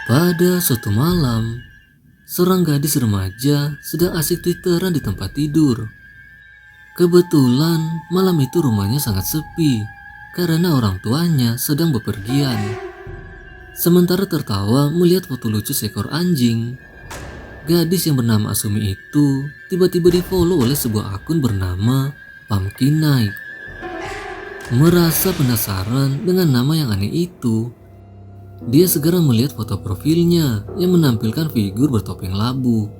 Pada suatu malam, seorang gadis remaja sedang asik twitteran di tempat tidur. Kebetulan malam itu rumahnya sangat sepi karena orang tuanya sedang bepergian. Sementara tertawa melihat foto lucu seekor anjing, gadis yang bernama Asumi itu tiba-tiba di-follow oleh sebuah akun bernama Pumpkin Night. Merasa penasaran dengan nama yang aneh itu, dia segera melihat foto profilnya yang menampilkan figur bertopeng labu.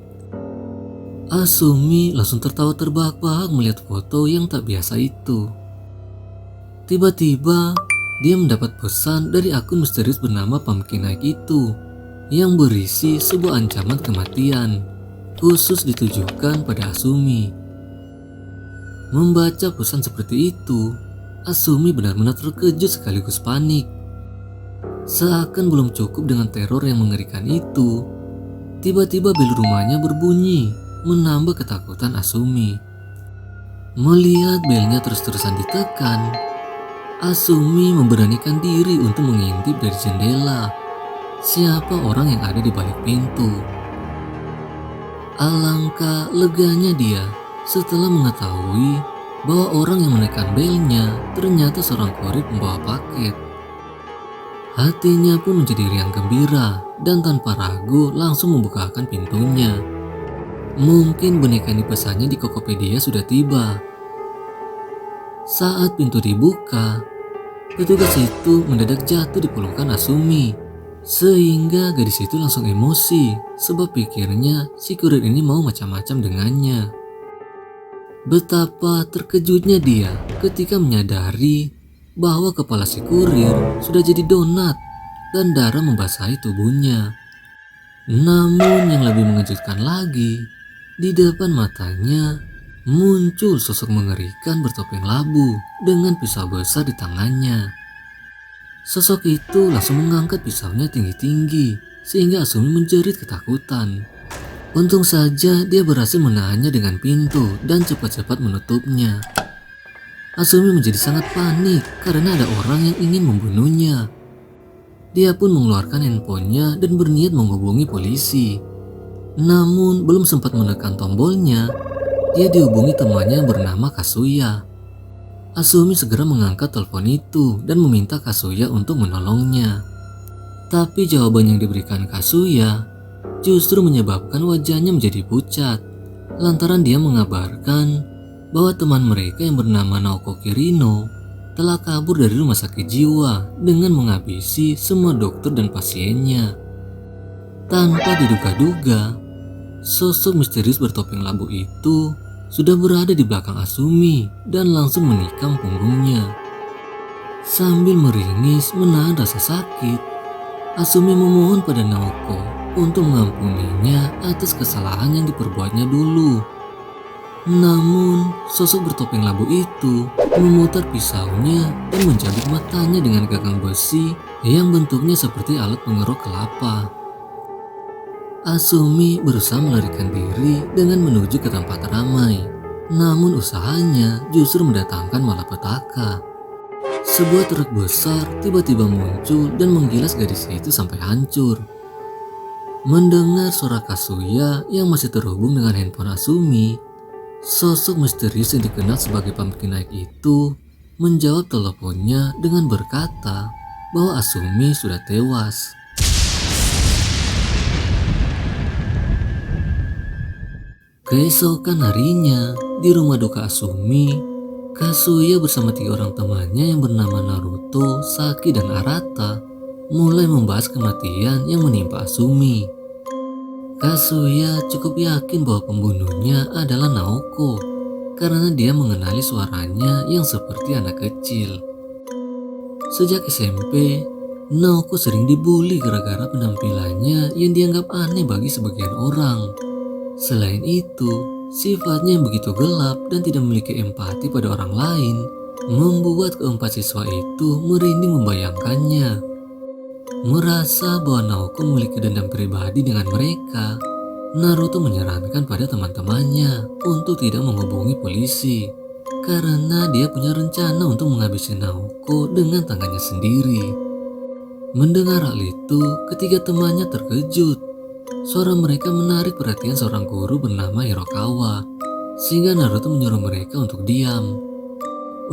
Asumi langsung tertawa terbahak-bahak melihat foto yang tak biasa itu. Tiba-tiba, dia mendapat pesan dari akun misterius bernama Pumpkin Night itu yang berisi sebuah ancaman kematian khusus ditujukan pada Asumi. Membaca pesan seperti itu, Asumi benar-benar terkejut sekaligus panik. Seakan belum cukup dengan teror yang mengerikan itu, tiba-tiba bel rumahnya berbunyi, menambah ketakutan Asumi. Melihat belnya terus-terusan ditekan, Asumi memberanikan diri untuk mengintip dari jendela siapa orang yang ada di balik pintu. Alangkah leganya dia setelah mengetahui bahwa orang yang menekan belnya ternyata seorang kurir pembawa paket. Hatinya pun menjadi riang gembira dan tanpa ragu langsung membukakan pintunya. Mungkin boneka yang dipesannya di Tokopedia sudah tiba. Saat pintu dibuka, petugas itu mendadak jatuh di pelukan Asumi. Sehingga gadis itu langsung emosi sebab pikirnya si kurir ini mau macam-macam dengannya. Betapa terkejutnya dia ketika menyadari bahwa kepala si kurir sudah jadi donat dan darah membasahi tubuhnya. Namun yang lebih mengejutkan lagi, di depan matanya muncul sosok mengerikan bertopeng labu dengan pisau besar di tangannya. Sosok itu langsung mengangkat pisaunya tinggi-tinggi sehingga Asumi menjerit ketakutan. Untung saja dia berhasil menahannya dengan pintu dan cepat-cepat menutupnya. Asumi menjadi sangat panik karena ada orang yang ingin membunuhnya. Dia pun mengeluarkan handphonenya dan berniat menghubungi polisi. Namun belum sempat menekan tombolnya, dia dihubungi temannya yang bernama Kasuya. Asumi segera mengangkat telepon itu dan meminta Kasuya untuk menolongnya. Tapi jawaban yang diberikan Kasuya justru menyebabkan wajahnya menjadi pucat lantaran dia mengabarkan bahwa teman mereka yang bernama Naoko Kirino telah kabur dari rumah sakit jiwa dengan menghabisi semua dokter dan pasiennya. Tanpa diduga-duga, sosok misterius bertopeng labu itu sudah berada di belakang Asumi dan langsung menikam punggungnya. Sambil meringis menahan rasa sakit, Asumi memohon pada Naoko untuk mengampuninya atas kesalahan yang diperbuatnya dulu. Namun, sosok bertopeng labu itu memutar pisaunya dan mencabik matanya dengan gagang besi yang bentuknya seperti alat pengerok kelapa. Asumi berusaha melarikan diri dengan menuju ke tempat ramai. Namun usahanya justru mendatangkan malapetaka. Sebuah truk besar tiba-tiba muncul dan menggilas gadis itu sampai hancur. Mendengar suara Kasuya yang masih terhubung dengan handphone Asumi, sosok misterius yang dikenal sebagai Pumpkin Night itu menjawab teleponnya dengan berkata bahwa Asumi sudah tewas. Keesokan harinya, di rumah duka Asumi, Kasuya bersama 3 orang temannya yang bernama Naruto, Saki, dan Arata mulai membahas kematian yang menimpa Asumi. Kasuya cukup yakin bahwa pembunuhnya adalah Naoko karena dia mengenali suaranya yang seperti anak kecil. Sejak SMP, Naoko sering dibully gara-gara penampilannya yang dianggap aneh bagi sebagian orang. Selain itu, sifatnya yang begitu gelap dan tidak memiliki empati pada orang lain membuat keempat siswa itu merinding membayangkannya. Merasa bahwa Naoko memiliki dendam pribadi dengan mereka, Naruto menyarankan pada teman-temannya untuk tidak menghubungi polisi karena dia punya rencana untuk menghabisi Naoko dengan tangannya sendiri. Mendengar hal itu, ketiga temannya terkejut. Suara mereka menarik perhatian seorang guru bernama Hirokawa, sehingga Naruto menyuruh mereka untuk diam.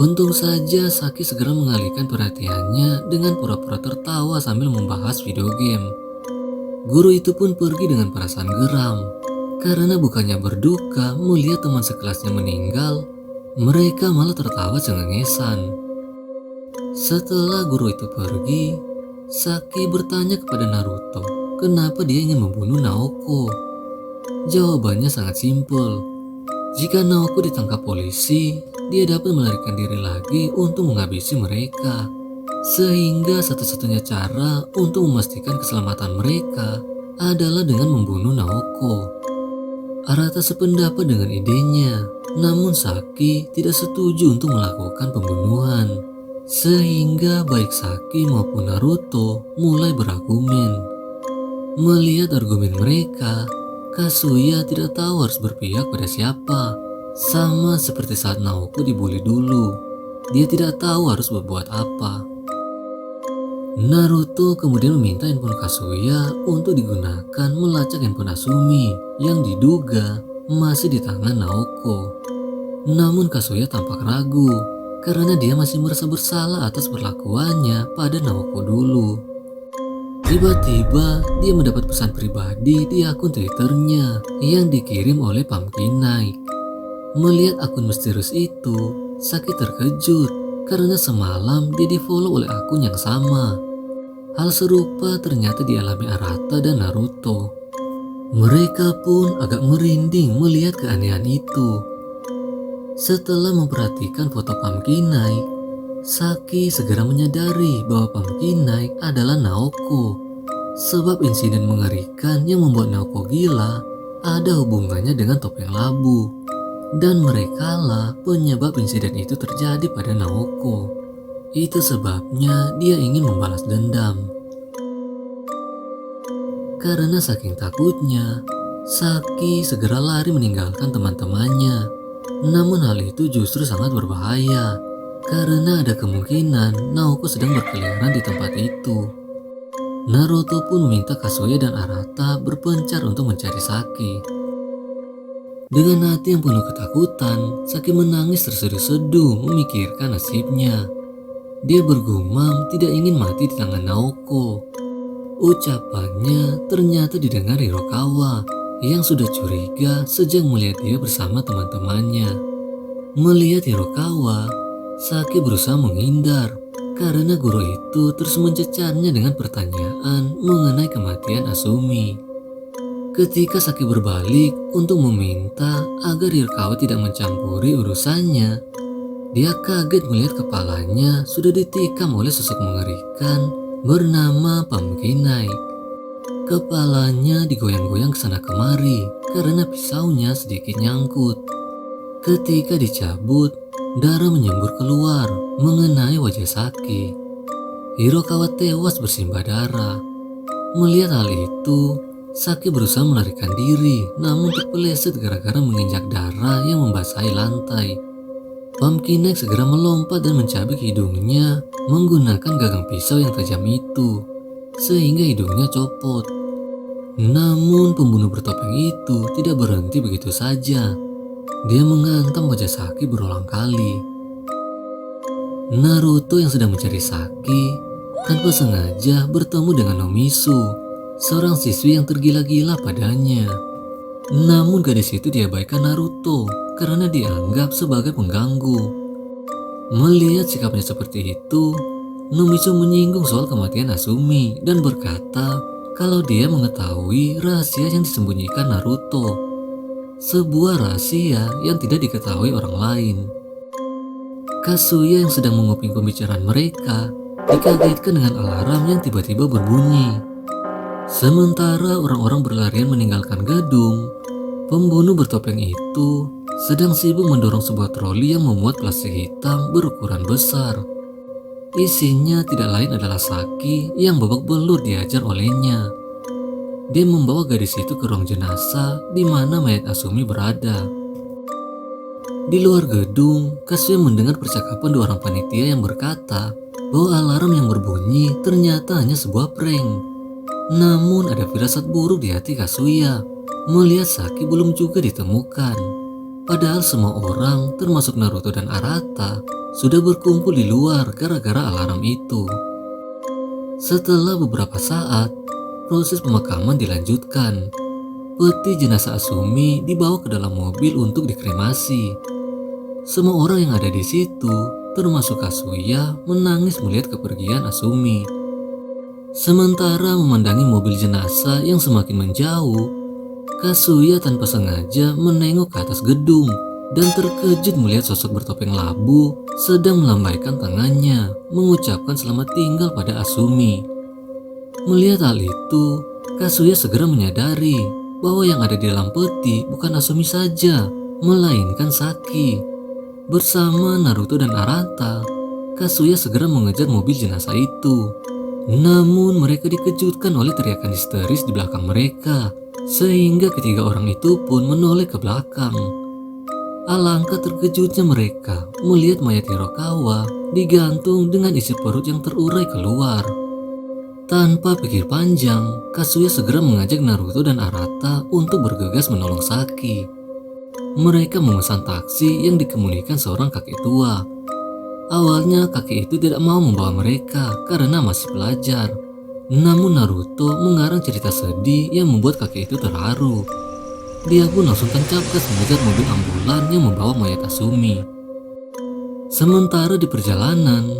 Untung saja Saki segera mengalihkan perhatiannya dengan pura-pura tertawa sambil membahas video game. Guru itu pun pergi dengan perasaan geram, karena bukannya berduka melihat teman sekelasnya meninggal, mereka malah tertawa cengengesan. Setelah guru itu pergi, Saki bertanya kepada Naruto, kenapa dia ingin membunuh Naoko. Jawabannya sangat simpel. Jika Naoko ditangkap polisi, dia dapat melarikan diri lagi untuk menghabisi mereka. Sehingga satu-satunya cara untuk memastikan keselamatan mereka adalah dengan membunuh Naoko. Arata sependapat dengan idenya, namun Saki tidak setuju untuk melakukan pembunuhan. Sehingga baik Saki maupun Naruto mulai berargumen. Melihat argumen mereka, Kazuya tidak tahu harus berpihak pada siapa. Sama seperti saat Naoko dibully dulu, dia tidak tahu harus berbuat apa. Naruto kemudian meminta handphone Kazuya untuk digunakan melacak handphone Asumi yang diduga masih di tangan Naoko. Namun Kazuya tampak ragu karena dia masih merasa bersalah atas perlakuannya pada Naoko dulu. Tiba-tiba dia mendapat pesan pribadi di akun Twitternya yang dikirim oleh Pumpkin Night. Melihat akun misterius itu, Saki terkejut karena semalam dia di-follow oleh akun yang sama. Hal serupa ternyata dialami Arata dan Naruto. Mereka pun agak merinding melihat keanehan itu. Setelah memperhatikan foto Pumpkin Night, Saki segera menyadari bahwa Pumpkin Night adalah Naoko. Sebab insiden mengerikan yang membuat Naoko gila ada hubungannya dengan topeng labu. Dan merekalah penyebab insiden itu terjadi pada Naoko. Itu sebabnya dia ingin membalas dendam. Karena saking takutnya, Saki segera lari meninggalkan teman-temannya. Namun hal itu justru sangat berbahaya, karena ada kemungkinan Naoko sedang berkeliaran di tempat itu. Naruto pun meminta Kazuya dan Arata berpencar untuk mencari Saki. Dengan hati yang penuh ketakutan, Saki menangis terseduh-seduh memikirkan nasibnya. Dia bergumam tidak ingin mati di tangan Naoko. Ucapannya ternyata didengar Hirokawa yang sudah curiga sejak melihat dia bersama teman-temannya. Melihat Hirokawa, Saki berusaha menghindar karena guru itu terus mencecarnya dengan pertanyaan mengenai kematian Asumi. Ketika Saki berbalik untuk meminta agar Hirokawa tidak mencampuri urusannya, dia kaget melihat kepalanya sudah ditikam oleh sosok mengerikan bernama Pumpkin Night. Kepalanya digoyang-goyang ke sana kemari karena pisaunya sedikit nyangkut. Ketika dicabut, darah menyembur keluar mengenai wajah Saki. Hirokawa tewas bersimbah darah. Melihat hal itu, Saki berusaha melarikan diri, namun terpeleset gara-gara menginjak darah yang membasahi lantai. Pumpkin Night segera melompat dan mencabik hidungnya menggunakan gagang pisau yang tajam itu, sehingga hidungnya copot. Namun pembunuh bertopeng itu tidak berhenti begitu saja. Dia menghantam wajah Saki berulang kali. Naruto yang sedang mencari Saki tanpa sengaja bertemu dengan Nomisu, seorang siswi yang tergila-gila padanya. Namun gadis itu diabaikan Naruto karena dianggap sebagai pengganggu. Melihat sikapnya seperti itu, Nomisu menyinggung soal kematian Asumi dan berkata kalau dia mengetahui rahasia yang disembunyikan Naruto. Sebuah rahasia yang tidak diketahui orang lain. Kazuya yang sedang menguping pembicaraan mereka dikagetkan dengan alarm yang tiba-tiba berbunyi. Sementara orang-orang berlarian meninggalkan gedung, pembunuh bertopeng itu sedang sibuk mendorong sebuah troli yang memuat plastik hitam berukuran besar. Isinya tidak lain adalah Saki yang babak belur diajar olehnya. Dia membawa gadis itu ke ruang jenazah di mana mayat Asumi berada. Di luar gedung, Kazuya mendengar percakapan dua orang panitia yang berkata bahwa alarm yang berbunyi ternyata hanya sebuah prank. Namun ada firasat buruk di hati Kazuya melihat Saki belum juga ditemukan. Padahal semua orang termasuk Naruto dan Arata sudah berkumpul di luar gara-gara alarm itu. Setelah beberapa saat, proses pemakaman dilanjutkan. Peti jenazah Asumi dibawa ke dalam mobil untuk dikremasi. Semua orang yang ada di situ, termasuk Kazuya, menangis melihat kepergian Asumi. Sementara memandangi mobil jenazah yang semakin menjauh, Kazuya tanpa sengaja menengok ke atas gedung dan terkejut melihat sosok bertopeng labu sedang melambaikan tangannya mengucapkan selamat tinggal pada Asumi. Melihat hal itu, Kazuya segera menyadari bahwa yang ada di dalam peti bukan Asumi saja, melainkan Saki. Bersama Naruto dan Arata, Kazuya segera mengejar mobil jenazah itu. Namun mereka dikejutkan oleh teriakan histeris di belakang mereka, sehingga ketiga orang itu pun menoleh ke belakang. Alangkah terkejutnya mereka melihat mayat Hirokawa digantung dengan isi perut yang terurai keluar. Tanpa pikir panjang, Kazuya segera mengajak Naruto dan Arata untuk bergegas menolong Saki. Mereka memesan taksi yang dikemudikan seorang kakek tua. Awalnya kakek itu tidak mau membawa mereka karena masih pelajar. Namun Naruto mengarang cerita sedih yang membuat kakek itu terharu. Dia pun langsung tancap gas mengejar mobil ambulan yang membawa mayat Asumi. Sementara di perjalanan,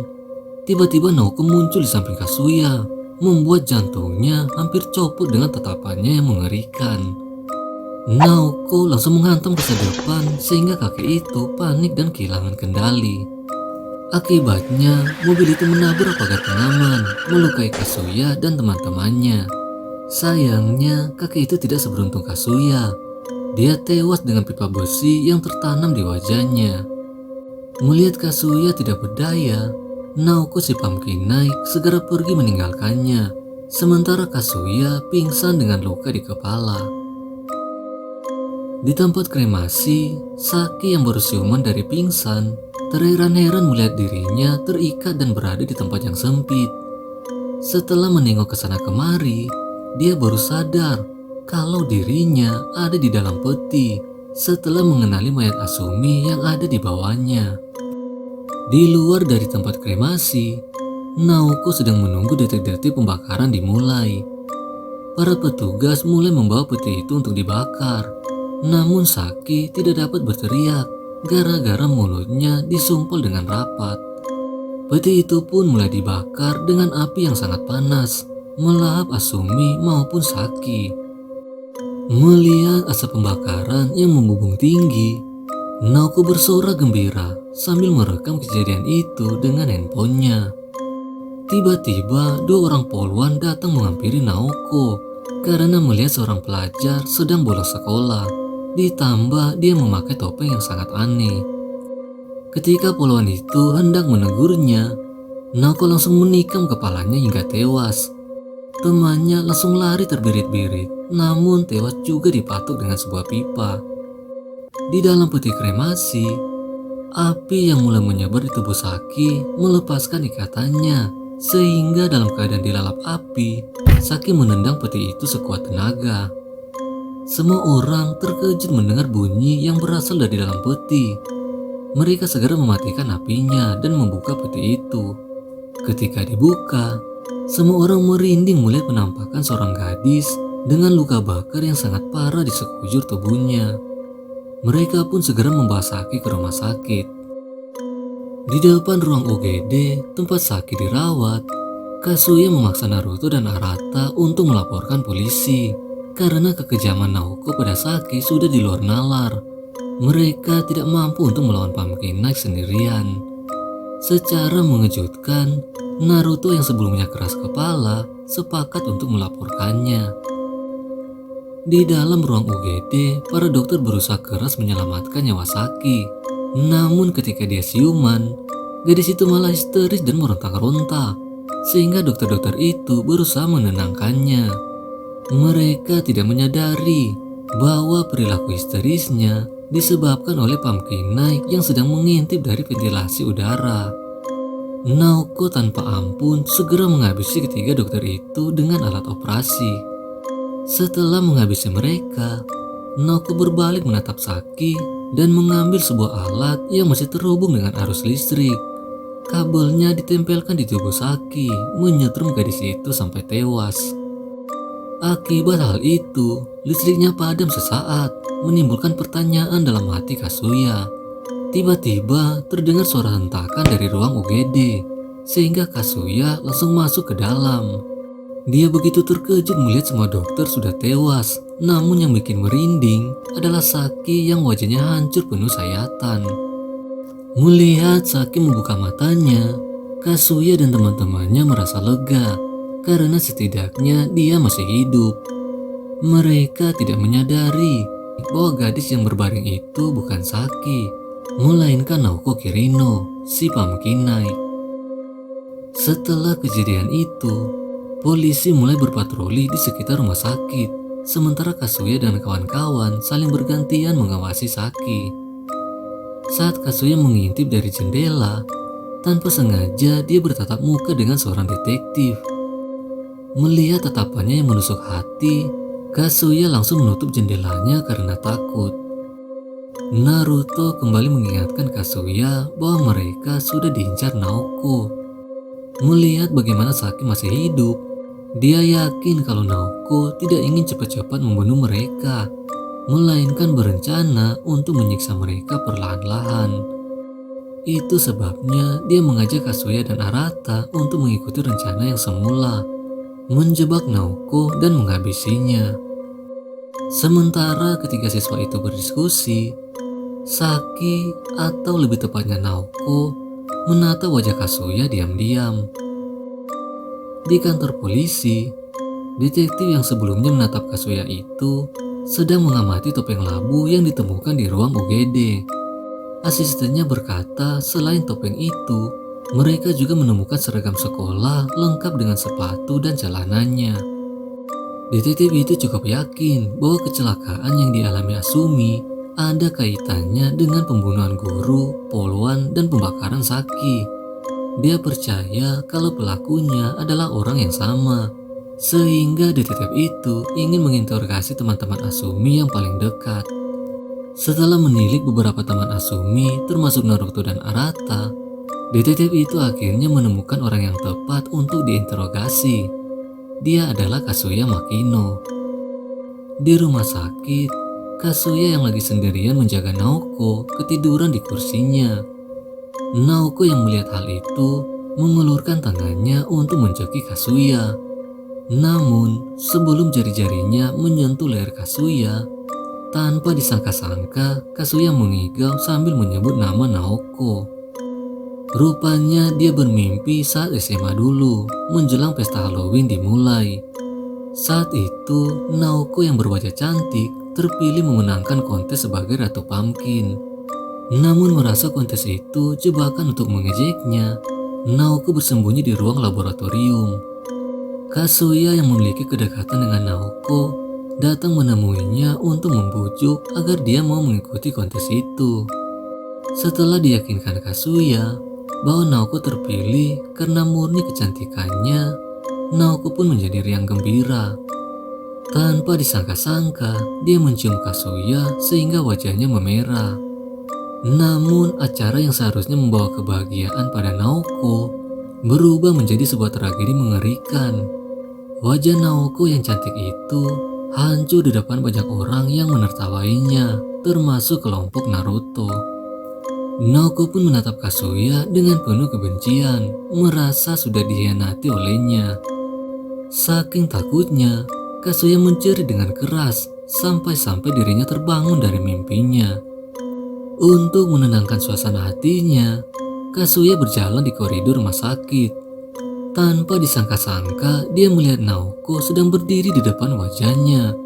tiba-tiba Naoko muncul di samping Kazuya, membuat jantungnya hampir copot dengan tatapannya yang mengerikan. Naoko langsung menghantam ke depan sehingga kakek itu panik dan kehilangan kendali. Akibatnya, mobil itu menabrak pagar pengaman, melukai Kazuya dan teman-temannya. Sayangnya, kakek itu tidak seberuntung Kazuya. Dia tewas dengan pipa besi yang tertanam di wajahnya. Melihat Kazuya tidak berdaya, Naoko si Pumpkin Knight segera pergi meninggalkannya. Sementara Kazuya pingsan dengan luka di kepala. Di tempat kremasi, Saki yang baru siuman dari pingsan terheran-heran melihat dirinya terikat dan berada di tempat yang sempit. Setelah menengok ke sana kemari, dia baru sadar kalau dirinya ada di dalam peti setelah mengenali mayat Asumi yang ada di bawahnya. Di luar dari tempat kremasi, Naoko sedang menunggu detik-detik pembakaran dimulai. Para petugas mulai membawa peti itu untuk dibakar. Namun Saki tidak dapat berteriak gara-gara mulutnya disumpal dengan rapat. Peti itu pun mulai dibakar dengan api yang sangat panas, melahap Asumi maupun Saki. Melihat asap pembakaran yang membumbung tinggi, Naoko bersorak gembira sambil merekam kejadian itu dengan handphonenya. Tiba-tiba dua orang poluan datang menghampiri Naoko karena melihat seorang pelajar sedang bolos sekolah. Ditambah dia memakai topeng yang sangat aneh. Ketika poluan itu hendak menegurnya, Naoko langsung menikam kepalanya hingga tewas. Temannya langsung lari terbirit-birit, namun tewas juga dipatuk dengan sebuah pipa. Di dalam peti kremasi, api yang mulai menyebar di tubuh Saki melepaskan ikatannya, sehingga dalam keadaan dilalap api, Saki menendang peti itu sekuat tenaga. Semua orang terkejut mendengar bunyi yang berasal dari dalam peti. Mereka segera mematikan apinya dan membuka peti itu. Ketika dibuka, semua orang merinding melihat penampakan seorang gadis dengan luka bakar yang sangat parah di sekujur tubuhnya. Mereka pun segera membawa Saki ke rumah sakit. Di depan ruang UGD tempat Saki dirawat, Kazuya memaksa Naruto dan Arata untuk melaporkan polisi karena kekejaman Naoko pada Saki sudah di luar nalar. Mereka tidak mampu untuk melawan Pumpkin Knight sendirian. Secara mengejutkan, Naruto yang sebelumnya keras kepala sepakat untuk melaporkannya. Di dalam ruang UGD, para dokter berusaha keras menyelamatkan nyawa Saki. Namun ketika dia siuman, gadis itu malah histeris dan meronta-ronta, sehingga dokter-dokter itu berusaha menenangkannya. Mereka tidak menyadari bahwa perilaku histerisnya disebabkan oleh Pumpkin Knight yang sedang mengintip dari ventilasi udara. Naoko tanpa ampun segera menghabisi ketiga dokter itu dengan alat operasi. Setelah menghabisi mereka, Naoko berbalik menatap Saki dan mengambil sebuah alat yang masih terhubung dengan arus listrik. Kabelnya ditempelkan di tubuh Saki, menyetrum gadis itu sampai tewas. Akibat hal itu, listriknya padam sesaat, menimbulkan pertanyaan dalam hati Kazuya. Tiba-tiba terdengar suara hentakan dari ruang UGD, sehingga Kazuya langsung masuk ke dalam. Dia begitu terkejut melihat semua dokter sudah tewas, namun yang bikin merinding adalah Saki yang wajahnya hancur penuh sayatan. Melihat Saki membuka matanya, Kazuya dan teman-temannya merasa lega, karena setidaknya dia masih hidup. Mereka tidak menyadari bahwa gadis yang berbaring itu bukan Saki, melainkan Naoko Kirino, si pamkinai. Setelah kejadian itu, polisi mulai berpatroli di sekitar rumah sakit, sementara Kazuya dan kawan-kawan saling bergantian mengawasi Saki. Saat Kazuya mengintip dari jendela, tanpa sengaja dia bertatap muka dengan seorang detektif. Melihat tatapannya yang menusuk hati, Kazuya langsung menutup jendelanya karena takut. Naruto kembali mengingatkan Kazuya bahwa mereka sudah diincar Naoko. Melihat bagaimana Saki masih hidup, dia yakin kalau Naoko tidak ingin cepat-cepat membunuh mereka, melainkan berencana untuk menyiksa mereka perlahan-lahan. Itu sebabnya dia mengajak Kazuya dan Arata untuk mengikuti rencana yang semula, menjebak Naoko dan menghabisinya. Sementara ketiga siswa itu berdiskusi, Saki atau lebih tepatnya Naoko menatap wajah Kazuya diam-diam. Di kantor polisi, detektif yang sebelumnya menatap Kazuya itu sedang mengamati topeng labu yang ditemukan di ruang UGD. Asistennya berkata selain topeng itu, mereka juga menemukan seragam sekolah lengkap dengan sepatu dan celananya. Detektif itu cukup yakin bahwa kecelakaan yang dialami Asumi ada kaitannya dengan pembunuhan guru, Polwan, dan pembakaran Saki. Dia percaya kalau pelakunya adalah orang yang sama, sehingga detektif itu ingin menginterogasi teman-teman Asumi yang paling dekat. Setelah menilik beberapa teman Asumi, termasuk Naruto dan Arata, detektif itu akhirnya menemukan orang yang tepat untuk diinterogasi. Dia adalah Kazuya Makino. Di rumah sakit, Kazuya yang lagi sendirian menjaga Naoko ketiduran di kursinya. Naoko yang melihat hal itu mengulurkan tangannya untuk mencekik Kazuya. Namun sebelum jari-jarinya menyentuh leher Kazuya, tanpa disangka-sangka Kazuya mengigau sambil menyebut nama Naoko. Rupanya dia bermimpi saat SMA dulu, menjelang pesta Halloween dimulai. Saat itu, Naoko yang berwajah cantik terpilih memenangkan kontes sebagai Ratu Pumpkin. Namun merasa kontes itu jebakan untuk mengejeknya, Naoko bersembunyi di ruang laboratorium. Kazuya yang memiliki kedekatan dengan Naoko datang menemuinya untuk membujuk agar dia mau mengikuti kontes itu. Setelah diyakinkan Kazuya bahwa Naoko terpilih karena murni kecantikannya, Naoko pun menjadi riang gembira. Tanpa disangka-sangka, dia mencium Kazuya sehingga wajahnya memerah. Namun acara yang seharusnya membawa kebahagiaan pada Naoko berubah menjadi sebuah tragedi mengerikan. Wajah Naoko yang cantik itu hancur di depan banyak orang yang menertawainya, termasuk kelompok Naruto. Naoko pun menatap Kazuya dengan penuh kebencian, merasa sudah dikhianati olehnya. Saking takutnya, Kazuya menjerit dengan keras sampai-sampai dirinya terbangun dari mimpinya. Untuk menenangkan suasana hatinya, Kazuya berjalan di koridor rumah sakit. Tanpa disangka-sangka, dia melihat Naoko sedang berdiri di depan wajahnya.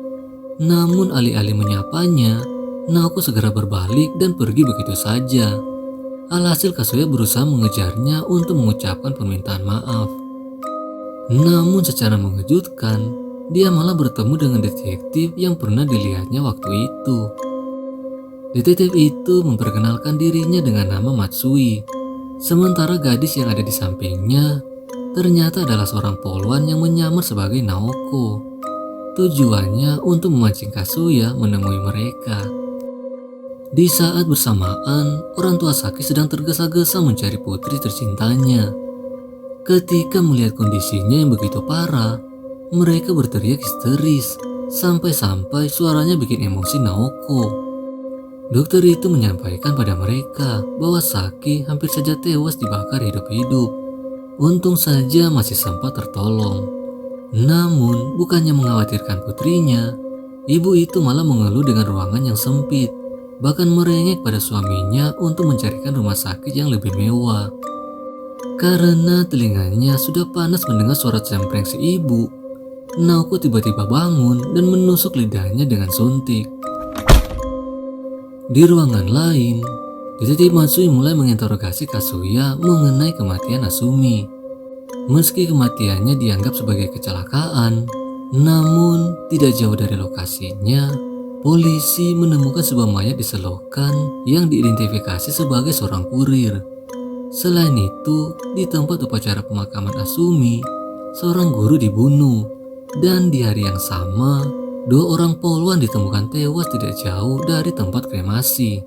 Namun alih-alih menyapanya, Naoko segera berbalik dan pergi begitu saja. Alhasil Kazuya berusaha mengejarnya untuk mengucapkan permintaan maaf. Namun secara mengejutkan, dia malah bertemu dengan detektif yang pernah dilihatnya waktu itu. Detektif itu memperkenalkan dirinya dengan nama Matsui. Sementara gadis yang ada di sampingnya ternyata adalah seorang polwan yang menyamar sebagai Naoko. Tujuannya untuk memancing Kazuya menemui mereka. Di saat bersamaan, orang tua Saki sedang tergesa-gesa mencari putri tercintanya. Ketika melihat kondisinya yang begitu parah, mereka berteriak histeris, sampai-sampai suaranya bikin emosi Naoko. Dokter itu menyampaikan pada mereka bahwa Saki hampir saja tewas dibakar hidup-hidup. Untung saja masih sempat tertolong. Namun, bukannya mengkhawatirkan putrinya, ibu itu malah mengeluh dengan ruangan yang sempit, bahkan merengek pada suaminya untuk mencarikan rumah sakit yang lebih mewah. Karena telinganya sudah panas mendengar suara cempreng si ibu, Naoko tiba-tiba bangun dan menusuk lidahnya dengan suntik. Di ruangan lain, detektif Matsui mulai menginterogasi Kazuya mengenai kematian Asumi. Meski kematiannya dianggap sebagai kecelakaan, namun tidak jauh dari lokasinya, polisi menemukan sebuah mayat di selokan yang diidentifikasi sebagai seorang kurir. Selain itu, di tempat upacara pemakaman Asumi, seorang guru dibunuh, dan di hari yang sama, 2 orang polwan ditemukan tewas tidak jauh dari tempat kremasi.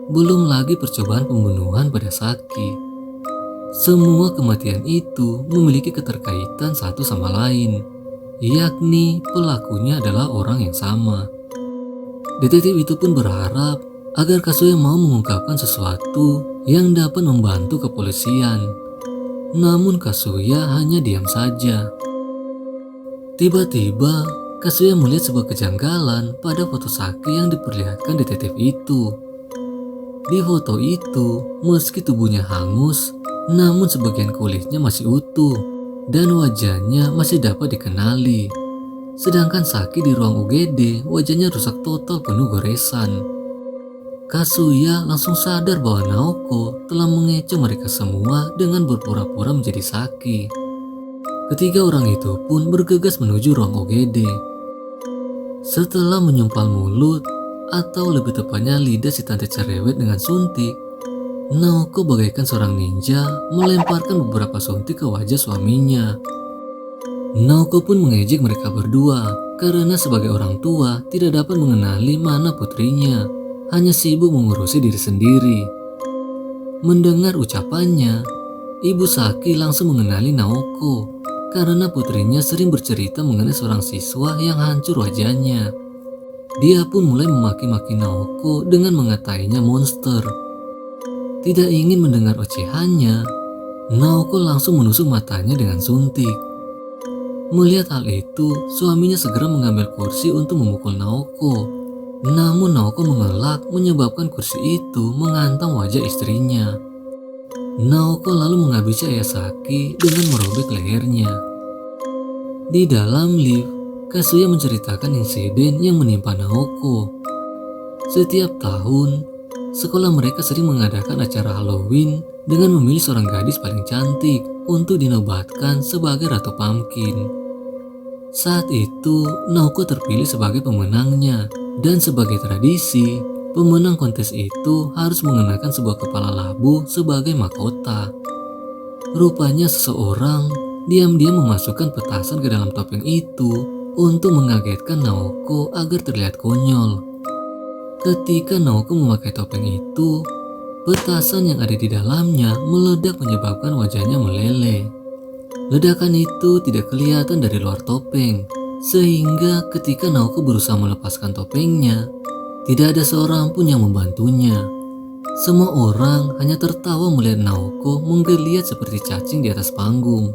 Belum lagi percobaan pembunuhan pada Saki. Semua kematian itu memiliki keterkaitan satu sama lain, yakni pelakunya adalah orang yang sama. Detektif itu pun berharap agar Kazuya mau mengungkapkan sesuatu yang dapat membantu kepolisian. Namun Kazuya hanya diam saja. Tiba-tiba, Kazuya melihat sebuah kejanggalan pada foto Saki yang diperlihatkan detektif itu. Di foto itu, meski tubuhnya hangus, namun sebagian kulitnya masih utuh dan wajahnya masih dapat dikenali. Sedangkan Saki di ruang UGD, wajahnya rusak total penuh goresan. Kazuya langsung sadar bahwa Naoko telah mengecoh mereka semua dengan berpura-pura menjadi Saki. Ketiga orang itu pun bergegas menuju ruang UGD. Setelah menyumpal mulut, atau lebih tepatnya lidah si tante cerewet dengan suntik, Naoko bagaikan seorang ninja melemparkan beberapa suntik ke wajah suaminya. Naoko pun mengejek mereka berdua karena sebagai orang tua tidak dapat mengenali mana putrinya, hanya sibuk mengurusi diri sendiri. Mendengar ucapannya, Ibu Saki langsung mengenali Naoko karena putrinya sering bercerita mengenai seorang siswa yang hancur wajahnya. Dia pun mulai memaki-maki Naoko dengan mengatainya monster. Tidak ingin mendengar ocehannya, Naoko langsung menusuk matanya dengan suntik. Melihat hal itu, suaminya segera mengambil kursi untuk memukul Naoko. Namun Naoko mengelak menyebabkan kursi itu menghantam wajah istrinya. Naoko lalu menghabisi ayah Saki dengan merobek lehernya. Di dalam lift, Kazuya menceritakan insiden yang menimpa Naoko. Setiap tahun, sekolah mereka sering mengadakan acara Halloween dengan memilih seorang gadis paling cantik untuk dinobatkan sebagai Ratu Pumpkin. Saat itu, Naoko terpilih sebagai pemenangnya, dan sebagai tradisi, pemenang kontes itu harus mengenakan sebuah kepala labu sebagai mahkota. Rupanya seseorang diam-diam memasukkan petasan ke dalam topeng itu untuk mengagetkan Naoko agar terlihat konyol. Ketika Naoko memakai topeng itu, petasan yang ada di dalamnya meledak menyebabkan wajahnya meleleh. Ledakan itu tidak kelihatan dari luar topeng, sehingga ketika Naoko berusaha melepaskan topengnya, tidak ada seorang pun yang membantunya. Semua orang hanya tertawa melihat Naoko menggeliat seperti cacing di atas panggung.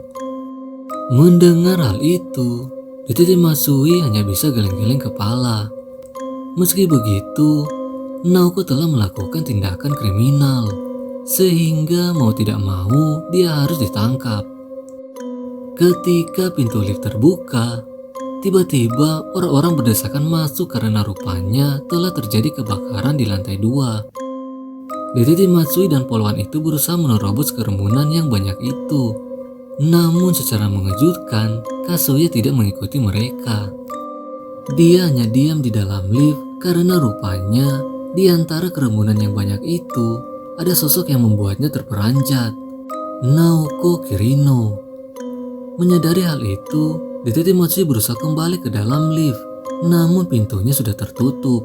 Mendengar hal itu, detektif Matsui hanya bisa geleng-geleng kepala. Meski begitu, Naoko telah melakukan tindakan kriminal, sehingga mau tidak mau dia harus ditangkap. Ketika pintu lift terbuka, tiba-tiba orang-orang berdesakan masuk karena rupanya telah terjadi kebakaran di lantai 2. Detektif Matsui dan polwan itu berusaha menerobos kerumunan yang banyak itu. Namun secara mengejutkan, Kazuya tidak mengikuti mereka. Dia hanya diam di dalam lift karena rupanya di antara kerumunan yang banyak itu ada sosok yang membuatnya terperanjat, Naoko Kirino. Menyadari hal itu, Detektif Matsui berusaha kembali ke dalam lift, namun pintunya sudah tertutup.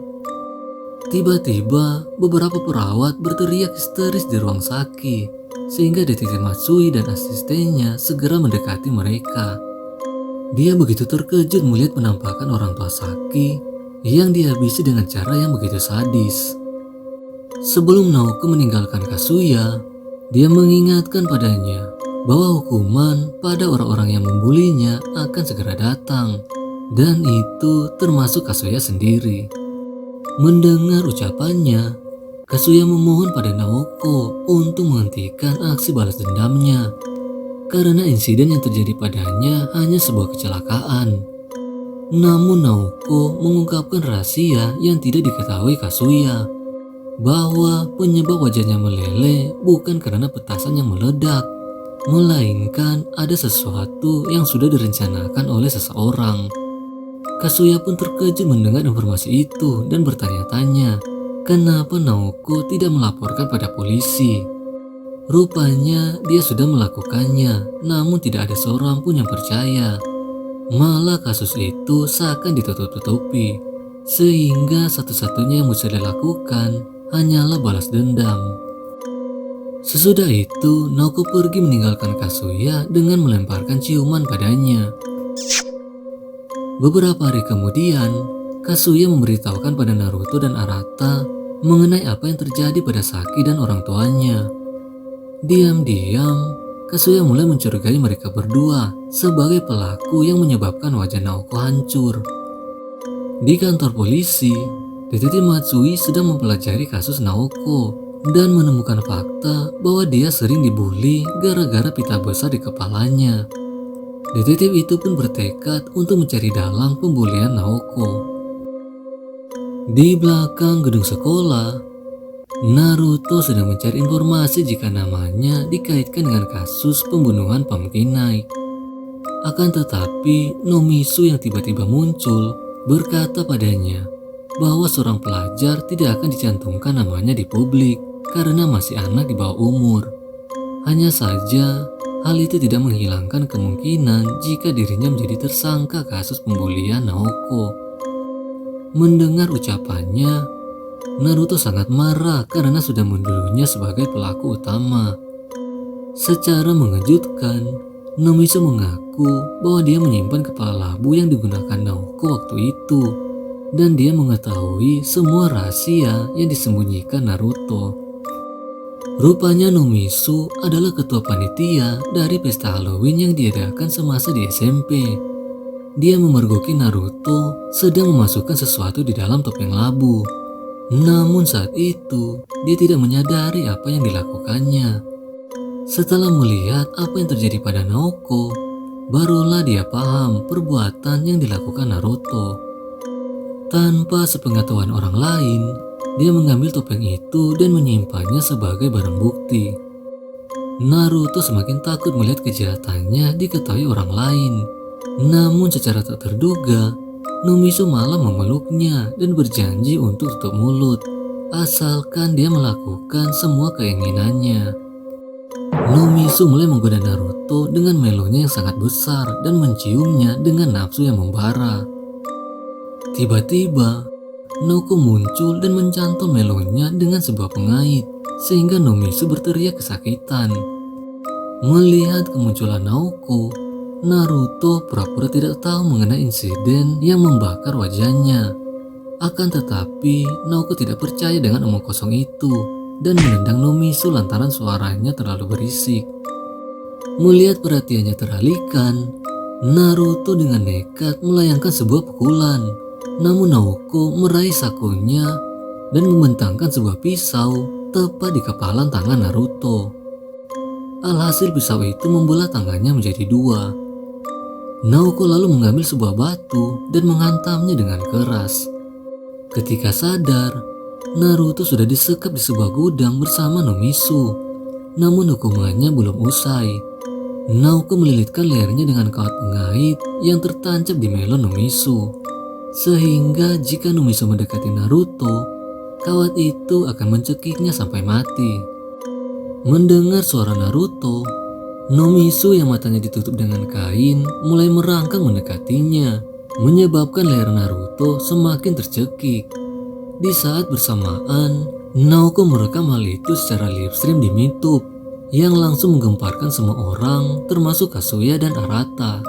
Tiba-tiba, beberapa perawat berteriak histeris di ruang Saki, sehingga Detektif Matsui dan asistennya segera mendekati mereka. Dia begitu terkejut melihat penampakan orang tua Saki yang dihabisi dengan cara yang begitu sadis. Sebelum Naoko meninggalkan Kazuya, dia mengingatkan padanya bahwa hukuman pada orang-orang yang membulinya akan segera datang, dan itu termasuk Kazuya sendiri. Mendengar ucapannya, Kazuya memohon pada Naoko untuk menghentikan aksi balas dendamnya, karena insiden yang terjadi padanya hanya sebuah kecelakaan. Namun Naoko mengungkapkan rahasia yang tidak diketahui Kazuya, bahwa penyebab wajahnya meleleh bukan karena petasan yang meledak, melainkan ada sesuatu yang sudah direncanakan oleh seseorang. Kazuya pun terkejut mendengar informasi itu dan bertanya-tanya, kenapa Naoko tidak melaporkan pada polisi. Rupanya dia sudah melakukannya, namun tidak ada seorang pun yang percaya. Malah kasus itu seakan ditutup-tutupi, sehingga satu-satunya yang bisa dilakukan hanyalah balas dendam. Sesudah itu, Naoko pergi meninggalkan Kazuya dengan melemparkan ciuman padanya. Beberapa hari kemudian, Kazuya memberitahukan pada Naruto dan Arata mengenai apa yang terjadi pada Saki dan orang tuanya. Diam-diam, Kazuya mulai mencurigai mereka berdua sebagai pelaku yang menyebabkan wajah Naoko hancur. Di kantor polisi, Detektif Matsui sedang mempelajari kasus Naoko dan menemukan fakta bahwa dia sering dibully gara-gara pita besar di kepalanya. Detektif itu pun bertekad untuk mencari dalang pembulian Naoko. Di belakang gedung sekolah, Naruto sedang mencari informasi jika namanya dikaitkan dengan kasus pembunuhan Pumpkin Knight. Akan tetapi, Nomisu yang tiba-tiba muncul berkata padanya bahwa seorang pelajar tidak akan dicantumkan namanya di publik karena masih anak di bawah umur. Hanya saja, hal itu tidak menghilangkan kemungkinan jika dirinya menjadi tersangka kasus pembulian Naoko. Mendengar ucapannya, Naruto sangat marah karena sudah menuduhnya sebagai pelaku utama. Secara mengejutkan, Nomisu mengaku bahwa dia menyimpan kepala labu yang digunakan Naoko waktu itu, dan dia mengetahui semua rahasia yang disembunyikan Naruto. Rupanya Nomisu adalah ketua panitia dari pesta Halloween yang diadakan semasa di SMP. Dia memergoki Naruto sedang memasukkan sesuatu di dalam topeng labu. Namun saat itu, dia tidak menyadari apa yang dilakukannya. Setelah melihat apa yang terjadi pada Naoko, barulah dia paham perbuatan yang dilakukan Naruto. Tanpa sepengetahuan orang lain, dia mengambil topeng itu dan menyimpannya sebagai barang bukti. Naruto semakin takut melihat kejahatannya diketahui orang lain. Namun secara tak terduga, Nomisu malah memeluknya dan berjanji untuk tutup mulut, asalkan dia melakukan semua keinginannya. Nomisu mulai menggoda Naruto dengan melonya yang sangat besar dan menciumnya dengan nafsu yang membara. Tiba-tiba, Naoko muncul dan mencantol melonya dengan sebuah pengait, sehingga Nomisu berteriak kesakitan. Melihat kemunculan Naoko, Naruto pura-pura tidak tahu mengenai insiden yang membakar wajahnya. Akan tetapi, Naoko tidak percaya dengan omong kosong itu dan menendang Nomisu lantaran suaranya terlalu berisik. Melihat perhatiannya teralihkan, Naruto dengan nekat melayangkan sebuah pukulan. Namun Naoko meraih sakunya dan membentangkan sebuah pisau tepat di kepalan tangan Naruto. Alhasil pisau itu membelah tangannya menjadi dua. Naoko lalu mengambil sebuah batu dan menghantamnya dengan keras. Ketika sadar, Naruto sudah disekap di sebuah gudang bersama Nomisu. Namun hukumannya belum usai. Naoko melilitkan lehernya dengan kawat pengait yang tertancap di melon Nomisu. Sehingga jika Nomisu mendekati Naruto, kawat itu akan mencekiknya sampai mati. Mendengar suara Naruto, Nomisu yang matanya ditutup dengan kain mulai merangkak mendekatinya, menyebabkan leher Naruto semakin tercekik. Di saat bersamaan, Naoko merekam hal itu secara live stream di Mitup, yang langsung menggemparkan semua orang termasuk Kazuya dan Arata.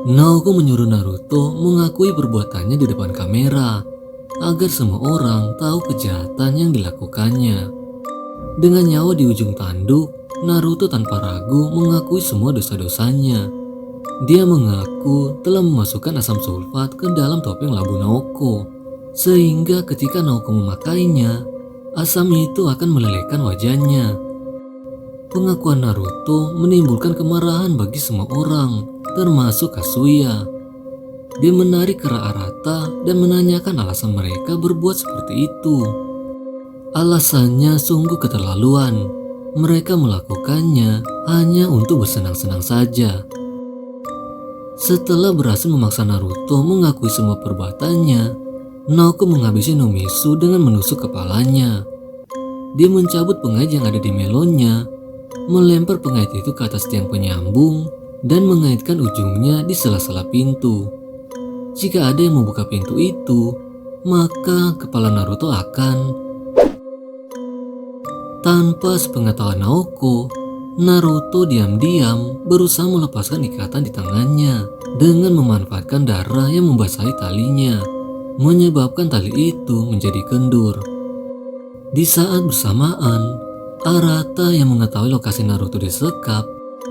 Naoko menyuruh Naruto mengakui perbuatannya di depan kamera, agar semua orang tahu kejahatan yang dilakukannya. Dengan nyawa di ujung tanduk, Naruto tanpa ragu mengakui semua dosa-dosanya. Dia mengaku telah memasukkan asam sulfat ke dalam topeng labu Naoko, sehingga ketika Naoko memakainya, asam itu akan melelehkan wajahnya. Pengakuan Naruto menimbulkan kemarahan bagi semua orang, termasuk Kazuya. Dia menarik kera Arata dan menanyakan alasan mereka berbuat seperti itu. Alasannya sungguh keterlaluan. Mereka melakukannya hanya untuk bersenang-senang saja. Setelah berhasil memaksa Naruto mengakui semua perbuatannya, Naoko menghabisi Nomisu dengan menusuk kepalanya. Dia mencabut pengait yang ada di melonnya, melempar pengait itu ke atas tiang penyambung, dan mengaitkan ujungnya di sela-sela pintu. Jika ada yang membuka pintu itu, maka kepala Naruto akan... Tanpa sepengetahuan Naoko, Naruto diam-diam berusaha melepaskan ikatan di tangannya dengan memanfaatkan darah yang membasahi talinya, menyebabkan tali itu menjadi kendur. Di saat bersamaan, Arata yang mengetahui lokasi Naruto disekap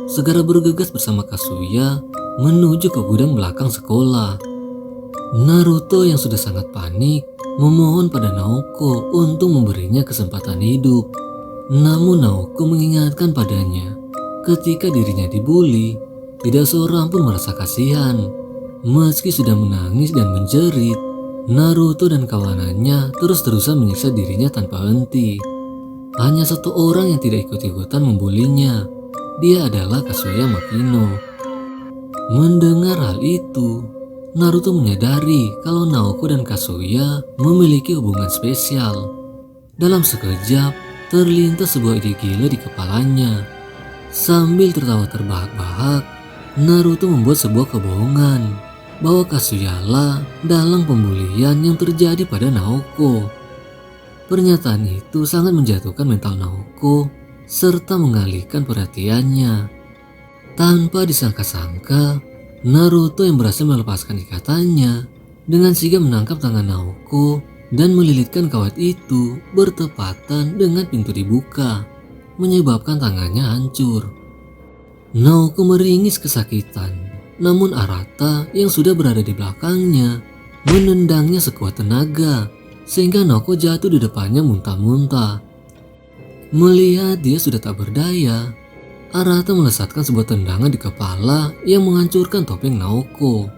segera bergegas bersama Kazuya menuju ke gudang belakang sekolah. Naruto yang sudah sangat panik memohon pada Naoko untuk memberinya kesempatan hidup. Namun Naoko mengingatkan padanya, ketika dirinya dibully, tidak seorang pun merasa kasihan. Meski sudah menangis dan menjerit, Naruto dan kawanannya terus-terusan menyiksa dirinya tanpa henti. Hanya satu orang yang tidak ikut-ikutan membulinya. Dia adalah Kazuya Makino. Mendengar hal itu, Naruto menyadari kalau Naoko dan Kazuya memiliki hubungan spesial. Dalam sekejap, terlintas sebuah ide gila di kepalanya. Sambil tertawa terbahak-bahak, Naruto membuat sebuah kebohongan bahwa Kazuya lah dalang pembulian yang terjadi pada Naoko. Pernyataan itu sangat menjatuhkan mental Naoko serta mengalihkan perhatiannya. Tanpa disangka-sangka, Naruto yang berhasil melepaskan ikatannya dengan sigap menangkap tangan Naoko dan melilitkan kawat itu bertepatan dengan pintu dibuka, menyebabkan tangannya hancur. Naoko meringis kesakitan, namun Arata yang sudah berada di belakangnya menendangnya sekuat tenaga, sehingga Naoko jatuh di depannya muntah-muntah. Melihat dia sudah tak berdaya, Arata melesatkan sebuah tendangan di kepala yang menghancurkan topeng Naoko.